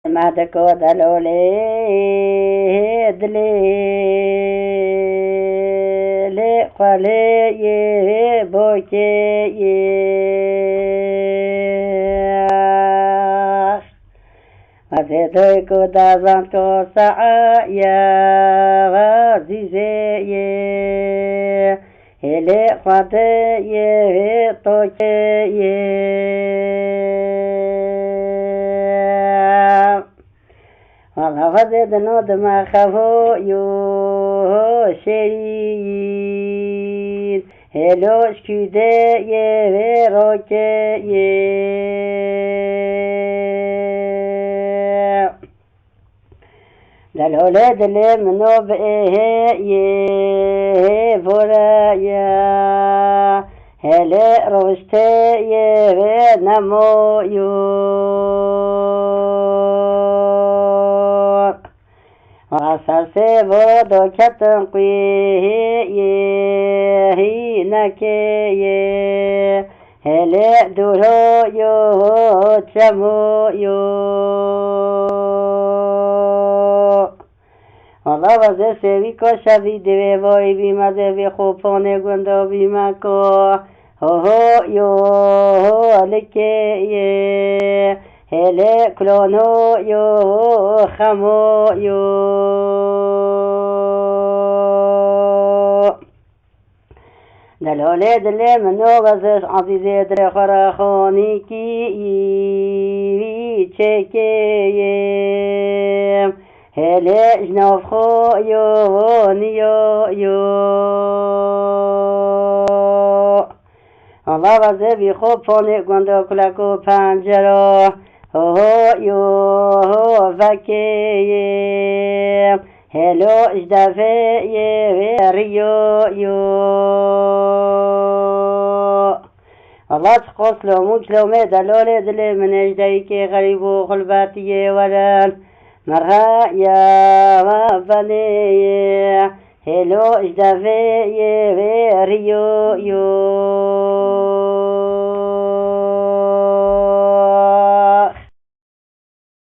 مادكو دلولي دلي لي قلي بوكي أزيدوكو دازانتو سعايا غازيزي هلي قدي توكي والله فزيد نود ما خفو يو شيء هلوش كده روكي للولاد اللي منو بإيه فرايا هلا روشتي نمو يو وصرسي بودو كتن قويه نكي هلا دورو يو تشمو يو والله وزه سوی کو شوی دوی وای بیما دوی خوبانه گنده بیما کو هو یو لکه یه هله کلانو یو خمو یو دلاله دل منو وزش عزیزه در خراخانی کی چکه هلا جناف خو يو نيو يو الله وزبي خوب فوني قندو كلاكو پنجرا هو يو فكي هلو اجدافي ريو يو الله تقص لو موش لو ما دلولي دلي من اجدايكي غريب وخلباتي ولان مرها يا وفني هلو اجدافي ريو يو